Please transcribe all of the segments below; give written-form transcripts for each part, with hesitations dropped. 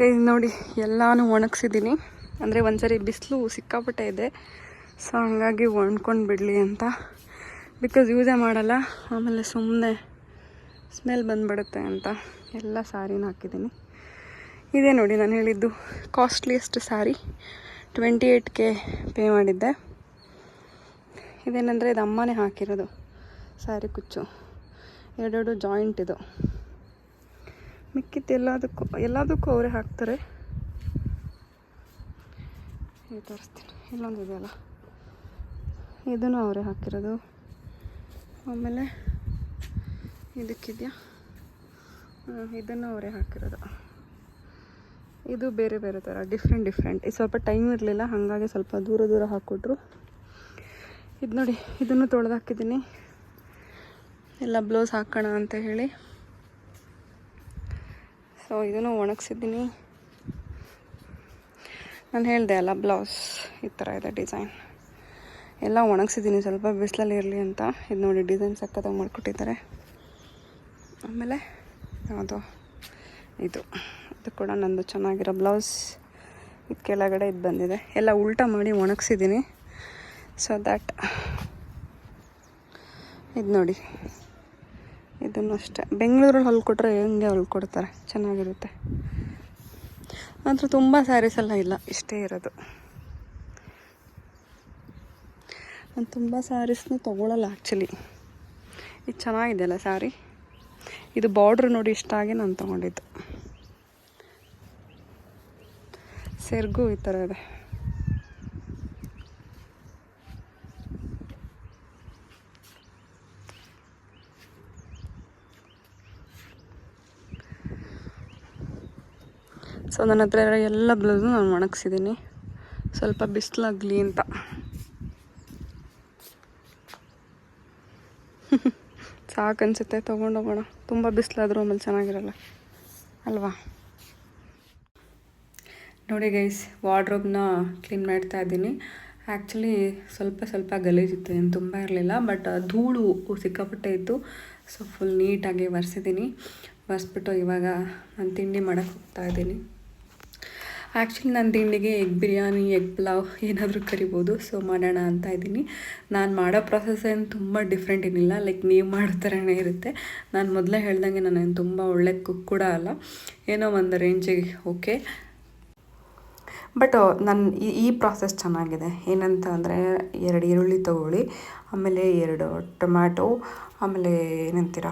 Guys ನೋಡಿ ಎಲ್ಲಾನು ಒಣಗಿಸಿದ್ದೀನಿ. ಅಂದರೆ ಒಂದ್ಸರಿ ಬಿಸಿಲು ಸಿಕ್ಕಾಪಟ್ಟೆ ಇದೆ, ಸೊ ಹಂಗಾಗಿ ಒಣ್ಕೊಂಡು ಬಿಡಲಿ ಅಂತ. ಬಿಕಾಸ್ ಯೂಸೇ ಮಾಡಲ್ಲ, ಆಮೇಲೆ ಸುಮ್ಮನೆ ಸ್ಮೆಲ್ ಬಂದುಬಿಡುತ್ತೆ ಅಂತ ಎಲ್ಲ ಸ್ಯಾರಿನ ಹಾಕಿದ್ದೀನಿ. ಇದೇ ನೋಡಿ ನಾನು ಹೇಳಿದ್ದು ಕಾಸ್ಟ್ಲಿಯೆಸ್ಟ್ ಸ್ಯಾರಿ, 28K ಪೇ ಮಾಡಿದ್ದೆ. ಇದೇನೆಂದರೆ ಇದು ಅಮ್ಮನೇ ಹಾಕಿರೋದು ಸ್ಯಾರಿ ಕುಚ್ಚು, ಎರಡೆರಡು ಜಾಯಿಂಟ್ ಇದು. ಮಿಕ್ಕಿತ್ತು ಎಲ್ಲದಕ್ಕೂ ಅವರೇ ಹಾಕ್ತಾರೆ. ಇದು ತೋರಿಸ್ತೀನಿ, ಇಲ್ಲೊಂದು ಇದೆಯಲ್ಲ ಇದನ್ನು ಅವರೇ ಹಾಕಿರೋದು. ಆಮೇಲೆ ಇದಕ್ಕಿದೆಯಾ, ಇದನ್ನು ಅವರೇ ಹಾಕಿರೋದು. ಇದು ಬೇರೆ ಬೇರೆ ಥರ ಡಿಫ್ರೆಂಟ್. ಇದು ಸ್ವಲ್ಪ ಟೈಮ್ ಇರಲಿಲ್ಲ, ಹಾಗಾಗಿ ಸ್ವಲ್ಪ ದೂರ ಹಾಕ್ಕೊಟ್ರು. ಇದು ನೋಡಿ, ಇದನ್ನು ತೊಳೆದಾಕಿದ್ದೀನಿ ಎಲ್ಲ ಬ್ಲೌಸ್ ಹಾಕೋಣ ಅಂತ ಹೇಳಿ. ಸೊ ಇದನ್ನು ಒಣಗಿಸಿದ್ದೀನಿ. ನಾನು ಹೇಳಿದೆ ಅಲ್ಲ, ಬ್ಲೌಸ್ ಈ ಥರ ಇದೆ ಡಿಸೈನ್. ಎಲ್ಲ ಒಣಗಿಸಿದ್ದೀನಿ ಸ್ವಲ್ಪ ಬಿಸಿಲಲ್ಲಿ ಇರಲಿ ಅಂತ. ಇದು ನೋಡಿ ಡಿಸೈನ್ ಸಕ್ಕತ್ತಾಗಿ ಮಾಡಿಕೊಟ್ಟಿದ್ದಾರೆ. ಆಮೇಲೆ ಯಾವುದು ಇದು ಕೂಡ ನಂದು ಚೆನ್ನಾಗಿರೋ ಬ್ಲೌಸ್. ಇದು ಕೆಳಗಡೆ ಇದು ಬಂದಿದೆ, ಎಲ್ಲ ಉಲ್ಟಾ ಮಾಡಿ ಒಣಗಿಸಿದ್ದೀನಿ. ಸೊ ದ್ಯಾಟ್ ಇದು ನೋಡಿ, ಇದನ್ನು ಅಷ್ಟೇ ಬೆಂಗಳೂರಲ್ಲಿ ಹೊಲ್ಕೊಟ್ರೆ ಹೆಂಗೆ ಹೊಲ್ಕೊಡ್ತಾರೆ, ಚೆನ್ನಾಗಿರುತ್ತೆ. ಮಾತ್ರ ತುಂಬ ಸ್ಯಾರೀಸ್ ಎಲ್ಲ ಇಲ್ಲ, ಇಷ್ಟೇ ಇರೋದು. ನಾನು ತುಂಬ ಸ್ಯಾರೀಸ್ನ ತೊಗೊಳಲ್ಲ ಆ್ಯಕ್ಚುಲಿ. ಇದು ಚೆನ್ನಾಗಿದೆಯಲ್ಲ ಸ್ಯಾರಿ, ಇದು ಬಾರ್ಡ್ರ್ ನೋಡಿ ಇಷ್ಟ ಆಗಿ ನಾನು ತೊಗೊಂಡಿದ್ದು. ಸೆರ್ಗು ಈ ಥರ ಇದೆ. ಸೊ ನನ್ನ ಹತ್ರ ಎಲ್ಲ ಬ್ಲೌಸು ನಾನು ಒಣಗಿಸಿದ್ದೀನಿ, ಸ್ವಲ್ಪ ಬಿಸಿಲಾಗಲಿ ಅಂತ. ಸಾಕನ್ಸುತ್ತೆ, ತೊಗೊಂಡೋಗೋಣ. ತುಂಬ ಬಿಸಿಲಾದರೂ ಆಮೇಲೆ ಚೆನ್ನಾಗಿರಲ್ಲ ಅಲ್ವಾ. ನೋಡಿ ಗೈಸ್, ವಾರ್ಡ್ರೋಬ್ನ ಕ್ಲೀನ್ ಮಾಡ್ತಾ ಇದ್ದೀನಿ. ಆ್ಯಕ್ಚುಲಿ ಸ್ವಲ್ಪ ಗಲೀಜಿತ್ತು, ಏನು ತುಂಬ ಇರಲಿಲ್ಲ, ಬಟ್ ಧೂಳು ಸಿಕ್ಕಾಪಟ್ಟೆ ಇತ್ತು. ಸೊ ಫುಲ್ ನೀಟಾಗಿ ಒರೆಸಿದ್ದೀನಿ. ಒರೆಸ್ಬಿಟ್ಟು ಇವಾಗ ನಾನು ತಿಂಡಿ ಮಾಡೋಕ್ಕೆ ಹೋಗ್ತಾಯಿದ್ದೀನಿ. ಆ್ಯಕ್ಚುಲಿ ನನ್ನ ತಿಂಡಿಗೆ ಎಗ್ ಬಿರಿಯಾನಿ, ಎಗ್ ಪಲಾವ್ ಏನಾದರೂ ಕರಿಬೋದು. ಸೊ ಮಾಡೋಣ ಅಂತ ಇದ್ದೀನಿ. ನಾನು ಮಾಡೋ ಪ್ರೊಸೆಸ್ ಏನು ತುಂಬ ಡಿಫ್ರೆಂಟ್ ಏನಿಲ್ಲ, ಲೈಕ್ ನೀವು ಮಾಡೋ ಥರನೇ ಇರುತ್ತೆ. ನಾನು ಮೊದಲೇ ಹೇಳ್ದಂಗೆ ನಾನೇನು ತುಂಬ ಒಳ್ಳೆ ಕುಕ್ ಕೂಡ ಅಲ್ಲ, ಏನೋ ಒಂದು ರೇಂಜಿಗೆ ಓಕೆ. ಬಟ್ ನನ್ನ ಈ ಪ್ರಾಸೆಸ್ ಚೆನ್ನಾಗಿದೆ. ಏನಂತ ಅಂದರೆ 2 ಈರುಳ್ಳಿ ತೊಗೊಳ್ಳಿ, ಆಮೇಲೆ 2 ಟೊಮ್ಯಾಟೊ, ಆಮೇಲೆ ಏನಂತೀರ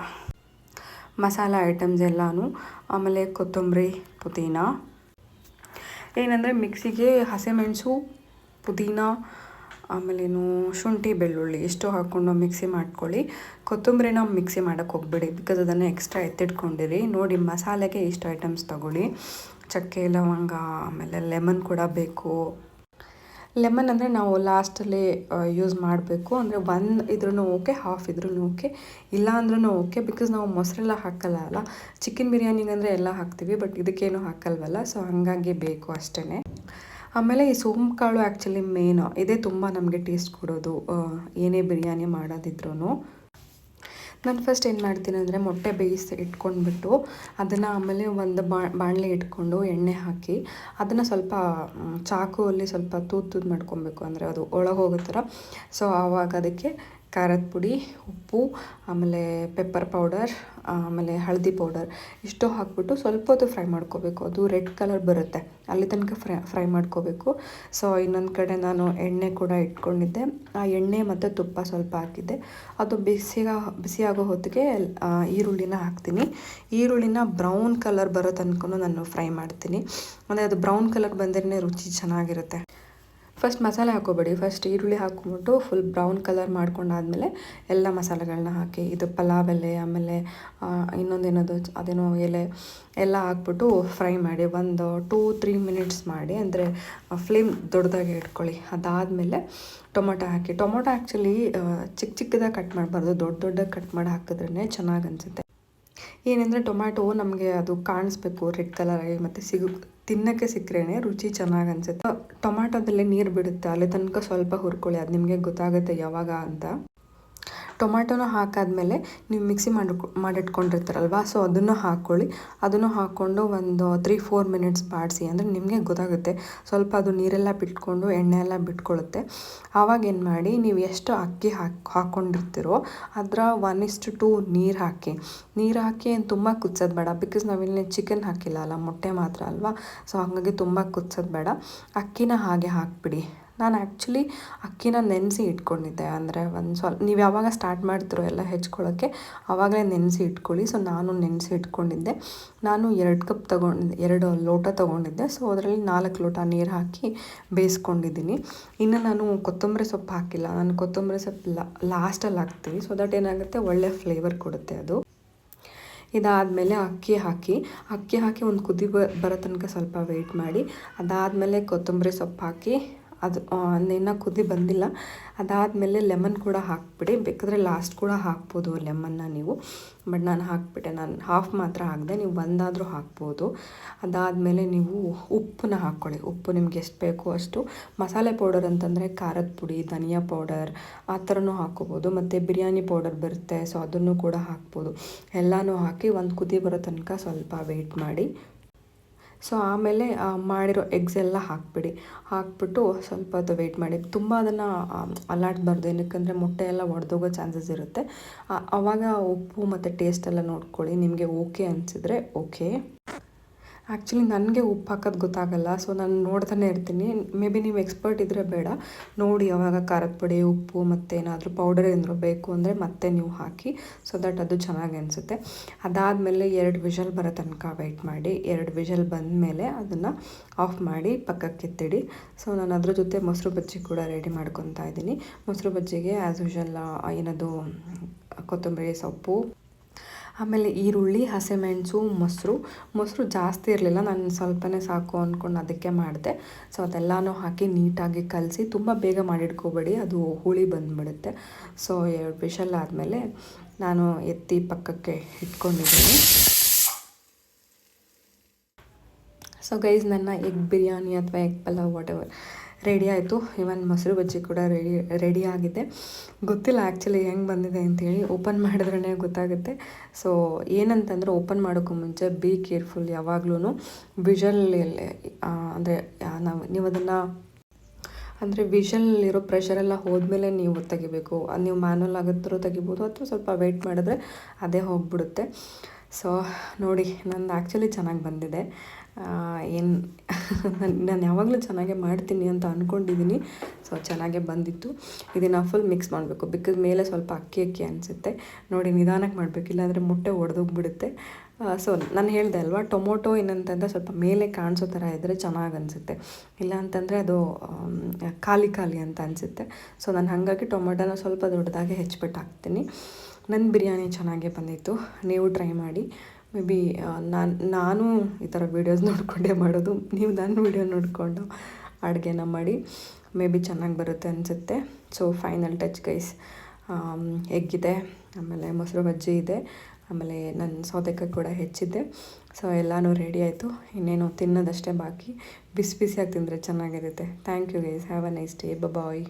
ಮಸಾಲ ಐಟಮ್ಸ್ ಎಲ್ಲನೂ, ಆಮೇಲೆ ಕೊತ್ತಂಬರಿ, ಪುದೀನ. ಏನಂದರೆ ಮಿಕ್ಸಿಗೆ ಹಸಿಮೆಣಸು, ಪುದೀನ, ಆಮೇಲೇನು ಶುಂಠಿ, ಬೆಳ್ಳುಳ್ಳಿ ಇಷ್ಟು ಹಾಕ್ಕೊಂಡು ಮಿಕ್ಸಿ ಮಾಡ್ಕೊಳ್ಳಿ. ಕೊತ್ತಂಬರಿನ ಮಿಕ್ಸಿ ಮಾಡೋಕ್ಕೆ ಹೋಗ್ಬೇಡಿ, ಬಿಕಾಸ್ ಅದನ್ನು ಎಕ್ಸ್ಟ್ರಾ ಎತ್ತಿಟ್ಕೊಂಡಿರಿ. ನೋಡಿ ಮಸಾಲೆಗೆ ಇಷ್ಟು ಐಟಮ್ಸ್ ತೊಗೊಳ್ಳಿ, ಚಕ್ಕೆ, ಲವಂಗ, ಆಮೇಲೆ ಲೆಮನ್ ಕೂಡ ಬೇಕು. ಲೆಮನ್ ಅಂದರೆ ನಾವು ಲಾಸ್ಟಲ್ಲಿ ಯೂಸ್ ಮಾಡಬೇಕು. ಅಂದರೆ 1 ಇದ್ರೂ ಓಕೆ, 1/2 ಇದ್ರೂ ಓಕೆ, ಇಲ್ಲ ಅಂದ್ರೂ ಓಕೆ. ಬಿಕಾಸ್ ನಾವು ಮೊಸರೆಲ್ಲ ಹಾಕಲ್ಲ ಅಲ್ಲ, ಚಿಕನ್ ಬಿರಿಯಾನಿಗೆ ಅಂದರೆ ಎಲ್ಲ ಹಾಕ್ತೀವಿ, ಬಟ್ ಇದಕ್ಕೇನು ಹಾಕಲ್ವಲ್ಲ. ಸೊ ಹಾಗಾಗಿ ಬೇಕು ಅಷ್ಟೇ. ಆಮೇಲೆ ಈ ಸೋಂಪು ಕಾಳು ಆ್ಯಕ್ಚುಲಿ ಮೇನ್, ಇದೇ ತುಂಬ ನಮಗೆ ಟೇಸ್ಟ್ ಕೊಡೋದು ಏನೇ ಬಿರಿಯಾನಿ ಮಾಡೋದಿದ್ರೂ. ನಾನು ಫಸ್ಟ್ ಏನು ಮಾಡ್ತೀನಿ ಅಂದರೆ ಮೊಟ್ಟೆ ಬೇಯಿಸಿ ಇಟ್ಕೊಂಡ್ಬಿಟ್ಟು ಅದನ್ನು ಆಮೇಲೆ ಒಂದು ಬಾಣಲೆ ಇಟ್ಕೊಂಡು ಎಣ್ಣೆ ಹಾಕಿ ಅದನ್ನು ಸ್ವಲ್ಪ ಚಾಕುವಲ್ಲಿ ಸ್ವಲ್ಪ ತೂತು ಮಾಡ್ಕೊಬೇಕು, ಅಂದರೆ ಅದು ಒಳಗೆ ಹೋಗೋ ಥರ. ಸೊ ಆವಾಗ ಅದಕ್ಕೆ ಖಾರದ ಪುಡಿ, ಉಪ್ಪು, ಆಮೇಲೆ ಪೆಪ್ಪರ್ ಪೌಡರ್, ಆಮೇಲೆ ಹಳದಿ ಪೌಡರ್ ಇಷ್ಟು ಹಾಕ್ಬಿಟ್ಟು ಸ್ವಲ್ಪ ಹೊತ್ತು ಫ್ರೈ ಮಾಡ್ಕೋಬೇಕು. ಅದು ರೆಡ್ ಕಲರ್ ಬರುತ್ತೆ, ಅಲ್ಲಿ ತನಕ ಫ್ರೈ ಮಾಡ್ಕೋಬೇಕು. ಸೊ ಇನ್ನೊಂದು ಕಡೆ ನಾನು ಎಣ್ಣೆ ಕೂಡ ಇಟ್ಕೊಂಡಿದ್ದೆ, ಆ ಎಣ್ಣೆ ಮತ್ತು ತುಪ್ಪ ಸ್ವಲ್ಪ ಹಾಕಿದ್ದೆ. ಅದು ಬಿಸಿಯಾಗೋ ಹೊತ್ತಿಗೆ ಈರುಳ್ಳಿನ ಹಾಕ್ತೀನಿ. ಈರುಳ್ಳಿನ ಬ್ರೌನ್ ಕಲರ್ ಬರೋ ತನಕ ನಾನು ಫ್ರೈ ಮಾಡ್ತೀನಿ. ಅಂದರೆ ಅದು ಬ್ರೌನ್ ಕಲರ್ ಬಂದ್ರೆ ರುಚಿ ಚೆನ್ನಾಗಿರುತ್ತೆ. ಫಸ್ಟ್ ಮಸಾಲೆ ಹಾಕೋಬೇಡಿ, ಫಸ್ಟ್ ಈರುಳ್ಳಿ ಹಾಕ್ಕೊಂಬಿಟ್ಟು ಫುಲ್ ಬ್ರೌನ್ ಕಲರ್ ಮಾಡ್ಕೊಂಡಾದ್ಮೇಲೆ ಎಲ್ಲ ಮಸಾಲೆಗಳನ್ನ ಹಾಕಿ, ಇದು ಪಲಾವ್ ಎಲೆ, ಆಮೇಲೆ ಇನ್ನೊಂದೇನದು ಅದೇನೋ ಎಲೆ ಎಲ್ಲ ಹಾಕ್ಬಿಟ್ಟು ಫ್ರೈ ಮಾಡಿ ಒಂದು 2-3 ಮಿನಿಟ್ಸ್ ಮಾಡಿ. ಅಂದರೆ ಫ್ಲೇಮ್ ದೊಡ್ಡದಾಗಿ ಇಟ್ಕೊಳ್ಳಿ. ಅದಾದಮೇಲೆ ಟೊಮೊಟೊ ಹಾಕಿ. ಟೊಮೊಟೊ ಆ್ಯಕ್ಚುಲಿ ಚಿಕ್ಕದಾಗಿ ಕಟ್ ಮಾಡಬಾರ್ದು, ದೊಡ್ಡದಾಗಿ ಕಟ್ ಮಾಡಿ ಹಾಕಿದ್ರೇ ಚೆನ್ನಾಗಿ ಅನಿಸುತ್ತೆ. ಏನಂದರೆ ಟೊಮ್ಯಾಟೊ ನಮಗೆ ಅದು ಕಾಣಿಸ್ಬೇಕು ರೆಡ್ ಕಲರಾಗಿ, ಮತ್ತು ತಿನ್ನೋಕ್ಕೆ ಸಿಕ್ಕರೆ ರುಚಿ ಚೆನ್ನಾಗಿ ಅನಿಸುತ್ತೆ. ಟೊಮ್ಯಾಟೊದಲ್ಲೇ ನೀರು ಬಿಡುತ್ತೆ, ಅಲ್ಲಿ ತನಕ ಸ್ವಲ್ಪ ಹುರ್ಕೊಳ್ಳಿ, ಅದು ನಿಮಗೆ ಗೊತ್ತಾಗುತ್ತೆ ಯಾವಾಗ ಅಂತ. ಟೊಮ್ಯಾಟೊನ ಹಾಕಾದ್ಮೇಲೆ ನೀವು ಮಿಕ್ಸಿ ಮಾಡಿಟ್ಕೊಂಡಿರ್ತಾರಲ್ವ, ಸೊ ಅದನ್ನು ಹಾಕ್ಕೊಳ್ಳಿ. ಅದನ್ನು ಹಾಕ್ಕೊಂಡು ಒಂದು 3-4 ಮಿನಿಟ್ಸ್ ಬಾಡಿಸಿ. ಅಂದರೆ ನಿಮಗೆ ಗೊತ್ತಾಗುತ್ತೆ, ಸ್ವಲ್ಪ ಅದು ನೀರೆಲ್ಲ ಬಿಟ್ಕೊಂಡು ಎಣ್ಣೆ ಎಲ್ಲ ಬಿಟ್ಕೊಳ್ಳುತ್ತೆ. ಆವಾಗ ಏನು ಮಾಡಿ, ನೀವು ಎಷ್ಟು ಅಕ್ಕಿ ಹಾಕ್ಕೊಂಡಿರ್ತೀರೋ ಅದರ 1:2 ನೀರು ಹಾಕಿ. ನೀರು ಹಾಕಿ ಏನು ತುಂಬ ಕುದಿಸೋದು ಬೇಡ, ಬಿಕಾಸ್ ನಾವಿಲ್ಲಿ ಚಿಕನ್ ಹಾಕಿಲ್ಲ ಅಲ್ಲ, ಮೊಟ್ಟೆ ಮಾತ್ರ ಅಲ್ವಾ. ಸೊ ಹಾಗಾಗಿ ತುಂಬ ಕುದಿಸೋದು ಬೇಡ. ಅಕ್ಕಿನ ಹಾಗೆ ಹಾಕಿಬಿಡಿ. ನಾನು ಆ್ಯಕ್ಚುಲಿ ಅಕ್ಕಿನ ನೆನೆಸಿ ಇಟ್ಕೊಂಡಿದ್ದೆ. ಅಂದರೆ ಒಂದು ಸ್ವಲ್ಪ ನೀವು ಯಾವಾಗ ಸ್ಟಾರ್ಟ್ ಮಾಡ್ತಿರೋ ಎಲ್ಲ ಹೆಚ್ಕೊಳ್ಳೋಕ್ಕೆ ಆವಾಗಲೇ ನೆನೆಸಿ ಇಟ್ಕೊಳ್ಳಿ. ಸೊ ನಾನು ನೆನೆಸಿ ಇಟ್ಕೊಂಡಿದ್ದೆ. ನಾನು 2 ಕಪ್ ತೊಗೊಂಡಿದ್ದೆ, 2 ಲೋಟ ತೊಗೊಂಡಿದ್ದೆ. ಸೊ ಅದರಲ್ಲಿ 4 ಲೋಟ ನೀರು ಹಾಕಿ ಬೇಯಿಸ್ಕೊಂಡಿದ್ದೀನಿ. ಇನ್ನು ನಾನು ಕೊತ್ತಂಬರಿ ಸೊಪ್ಪು ಹಾಕಿಲ್ಲ. ನಾನು ಕೊತ್ತಂಬರಿ ಸೊಪ್ಪು ಲಾಸ್ಟಲ್ಲಿ ಹಾಕ್ತೀನಿ. ಸೊ ದಟ್ ಏನಾಗುತ್ತೆ, ಒಳ್ಳೆ ಫ್ಲೇವರ್ ಕೊಡುತ್ತೆ ಅದು. ಇದಾದಮೇಲೆ ಅಕ್ಕಿ ಹಾಕಿ ಒಂದು ಕುದಿ ಬರೋ ತನಕ ಸ್ವಲ್ಪ ವೆಯ್ಟ್ ಮಾಡಿ. ಅದಾದಮೇಲೆ ಕೊತ್ತಂಬರಿ ಸೊಪ್ಪು ಹಾಕಿ, ಅದು ಇನ್ನೂ ಕುದಿ ಬಂದಿಲ್ಲ. ಅದಾದಮೇಲೆ ಲೆಮನ್ ಕೂಡ ಹಾಕಿಬಿಡಿ. ಬೇಕಾದರೆ ಲಾಸ್ಟ್ ಕೂಡ ಹಾಕ್ಬೋದು ಲೆಮನ್ನ ನೀವು, ಬಟ್ ನಾನು ಹಾಕಿಬಿಟ್ಟೆ. ನಾನು ಹಾಫ್ ಮಾತ್ರ ಹಾಕಿದೆ, ನೀವು ಒಂದಾದರೂ ಹಾಕ್ಬೋದು. ಅದಾದಮೇಲೆ ನೀವು ಉಪ್ಪನ್ನ ಹಾಕ್ಕೊಳ್ಳಿ. ಉಪ್ಪು ನಿಮ್ಗೆ ಎಷ್ಟು ಬೇಕೋ ಅಷ್ಟು. ಮಸಾಲೆ ಪೌಡರ್ ಅಂತಂದರೆ ಖಾರದ ಪುಡಿ, ಧನಿಯಾ ಪೌಡರ್ ಆ ಥರನೂ ಹಾಕ್ಕೋಬೋದು. ಮತ್ತು ಬಿರಿಯಾನಿ ಪೌಡರ್ ಬರುತ್ತೆ, ಸೊ ಅದನ್ನು ಕೂಡ ಹಾಕ್ಬೋದು. ಎಲ್ಲನೂ ಹಾಕಿ ಒಂದು ಕುದಿ ಬರೋ ತನಕ ಸ್ವಲ್ಪ ವೆಯ್ಟ್ ಮಾಡಿ. ಸೊ ಆಮೇಲೆ ಮಾಡಿರೋ ಎಗ್ಸ್ ಎಲ್ಲ ಹಾಕ್ಬಿಟ್ಟು ಸ್ವಲ್ಪ ಹೊತ್ತು ವೆಯ್ಟ್ ಮಾಡಿ. ತುಂಬ ಅದನ್ನು ಅಲ್ಲಾಡಬಾರ್ದು, ಏನಕ್ಕಂದರೆ ಮೊಟ್ಟೆ ಎಲ್ಲ ಒಡೆದೋಗೋ ಚಾನ್ಸಸ್ ಇರುತ್ತೆ. ಆವಾಗ ಉಪ್ಪು ಮತ್ತು ಟೇಸ್ಟೆಲ್ಲ ನೋಡ್ಕೊಳ್ಳಿ. ನಿಮಗೆ ಓಕೆ ಅನಿಸಿದರೆ ಓಕೆ. ಆ್ಯಕ್ಚುಲಿ ನನಗೆ ಉಪ್ಪು ಹಾಕೋದು ಗೊತ್ತಾಗಲ್ಲ, ಸೊ ನಾನು ನೋಡ್ತಾನೆ ಇರ್ತೀನಿ. ಮೇ ಬಿ ನೀವು ಎಕ್ಸ್ಪರ್ಟ್ ಇದ್ದರೆ ಬೇಡ, ನೋಡಿ ಅವಾಗ ಖಾರದ ಪುಡಿ, ಉಪ್ಪು ಮತ್ತು ಏನಾದರೂ ಪೌಡರ್ ಏನಾದರೂ ಬೇಕು ಅಂದರೆ ಮತ್ತೆ ನೀವು ಹಾಕಿ, ಸೊ ದಟ್ ಅದು ಚೆನ್ನಾಗಿ ಅನಿಸುತ್ತೆ. ಅದಾದಮೇಲೆ 2 ವಿಷಲ್ ಬರೋ ತನಕ ವೆಯ್ಟ್ ಮಾಡಿ. 2 ವಿಷಲ್ ಬಂದಮೇಲೆ ಅದನ್ನು ಆಫ್ ಮಾಡಿ ಪಕ್ಕಕ್ಕೆ ಎತ್ತಿಡಿ. ಸೊ ನಾನು ಅದ್ರ ಜೊತೆ ಮೊಸರು ಬಜ್ಜಿ ಕೂಡ ರೆಡಿ ಮಾಡ್ಕೊತಾ ಇದ್ದೀನಿ. ಮೊಸರು ಬಜ್ಜಿಗೆ ಆ್ಯಸ್ ಯೂಶಲ್ ಏನದು ಕೊತ್ತಂಬರಿ ಸೊಪ್ಪು, ಆಮೇಲೆ ಈರುಳ್ಳಿ, ಹಸಿಮೆಣಸು, ಮೊಸರು ಜಾಸ್ತಿ ಇರಲಿಲ್ಲ, ನಾನು ಸ್ವಲ್ಪನೇ ಸಾಕು ಅಂದ್ಕೊಂಡು ಅದಕ್ಕೆ ಮಾಡಿದೆ. ಸೊ ಅದೆಲ್ಲನೂ ಹಾಕಿ ನೀಟಾಗಿ ಕಲಸಿ, ತುಂಬ ಬೇಗ ಮಾಡಿಟ್ಕೋಬೇಡಿ, ಅದು ಹುಳಿ ಬಂದುಬಿಡುತ್ತೆ. ಸೊ 2 ವಿಷಲ್ ಆದಮೇಲೆ ನಾನು ಎತ್ತಿ ಪಕ್ಕಕ್ಕೆ ಇಟ್ಕೊಂಡಿದ್ದೀನಿ. ಸೊ ಗೈಸ್, ನನ್ನ ಎಗ್ ಬಿರಿಯಾನಿ ಅಥವಾ ಎಗ್ ಪಲಾವ್ ವಾಟೆವರ್ ರೆಡಿ ಆಯಿತು. ಇವನ್ ಮೊಸರು ಬಜ್ಜಿ ಕೂಡ ರೆಡಿ ಆಗಿದೆ. ಗೊತ್ತಿಲ್ಲ ಆ್ಯಕ್ಚುಲಿ ಹೆಂಗೆ ಬಂದಿದೆ ಅಂಥೇಳಿ, ಓಪನ್ ಮಾಡಿದ್ರೇ ಗೊತ್ತಾಗುತ್ತೆ. ಸೊ ಏನಂತಂದರೆ, ಓಪನ್ ಮಾಡೋಕ್ಕೂ ಮುಂಚೆ ಬಿ ಕೇರ್ಫುಲ್. ಯಾವಾಗ್ಲೂ ವಿಷಲಲ್ಲಿ ಅಂದರೆ ನೀವು ಅದನ್ನು ಅಂದರೆ ವಿಷಲಲ್ಲಿರೋ ಪ್ರೆಷರೆಲ್ಲ ಹೋದ್ಮೇಲೆ ನೀವು ತೆಗಿಬೇಕು. ನೀವು ಮ್ಯಾನುವಲ್ ಆಗುತ್ತರೂ ತೆಗಿಬೋದು, ಅಥವಾ ಸ್ವಲ್ಪ ವೆಯ್ಟ್ ಮಾಡಿದ್ರೆ ಅದೇ ಹೋಗಿಬಿಡುತ್ತೆ. ಸೊ ನೋಡಿ, ನಂದು ಆ್ಯಕ್ಚುಲಿ ಚೆನ್ನಾಗಿ ಬಂದಿದೆ. ನಾನು ಯಾವಾಗಲೂ ಚೆನ್ನಾಗೇ ಮಾಡ್ತೀನಿ ಅಂತ ಅಂದ್ಕೊಂಡಿದ್ದೀನಿ. ಸೊ ಚೆನ್ನಾಗೇ ಬಂದಿತ್ತು. ಇದನ್ನು ಫುಲ್ ಮಿಕ್ಸ್ ಮಾಡಬೇಕು, ಬಿಕಾಸ್ ಮೇಲೆ ಸ್ವಲ್ಪ ಅಕ್ಕಿ ಅನಿಸುತ್ತೆ. ನೋಡಿ, ನಿಧಾನಕ್ಕೆ ಮಾಡಬೇಕು, ಇಲ್ಲಾಂದರೆ ಮೊಟ್ಟೆ ಒಡೆದೋಗ್ಬಿಡುತ್ತೆ. ಸೊ ನಾನು ಹೇಳಿದೆ ಅಲ್ವಾ, ಟೊಮೊಟೊ ಏನಂತಂದರೆ ಸ್ವಲ್ಪ ಮೇಲೆ ಕಾಣಿಸೋ ಥರ ಇದ್ದರೆ ಚೆನ್ನಾಗಿ ಅನಿಸುತ್ತೆ, ಇಲ್ಲ ಅಂತಂದರೆ ಅದು ಖಾಲಿ ಅಂತ ಅನಿಸುತ್ತೆ. ಸೊ ನಾನು ಹಾಗಾಗಿ ಟೊಮೊಟೊನ ಸ್ವಲ್ಪ ದೊಡ್ಡದಾಗೆ ಹೆಚ್ಚಿಬಿಟ್ಟು ಹಾಕ್ತೀನಿ. ನನ್ನ ಬಿರಿಯಾನಿ ಚೆನ್ನಾಗೇ ಬಂದಿತ್ತು, ನೀವು ಟ್ರೈ ಮಾಡಿ. ಮೇ ಬಿ ನಾನು ಈ ಥರ ವೀಡಿಯೋಸ್ ನೋಡಿಕೊಂಡೇ ಮಾಡೋದು. ನೀವು ನನ್ನ ವೀಡಿಯೋ ನೋಡಿಕೊಂಡು ಅಡುಗೆನ ಮಾಡಿ, ಮೇ ಬಿ ಚೆನ್ನಾಗಿ ಬರುತ್ತೆ ಅನಿಸುತ್ತೆ. ಸೊ ಫೈನಲ್ ಟಚ್ ಗೈಸ್, ಎಗ್ಗಿದೆ, ಆಮೇಲೆ ಮೊಸರು ಬಜ್ಜಿ ಇದೆ, ಆಮೇಲೆ ನನ್ನ ಸೌತೆಕಾಯಿ ಕೂಡ ಹೆಚ್ಚಿದ್ದೆ. ಸೊ ಎಲ್ಲನೂ ರೆಡಿ ಆಯಿತು. ಇನ್ನೇನು ತಿನ್ನೋದಷ್ಟೇ ಬಾಕಿ. ಬಿಸಿಯಾಗಿ ತಿಂದರೆ ಚೆನ್ನಾಗಿರುತ್ತೆ. Thank you guys, have a nice day, bye.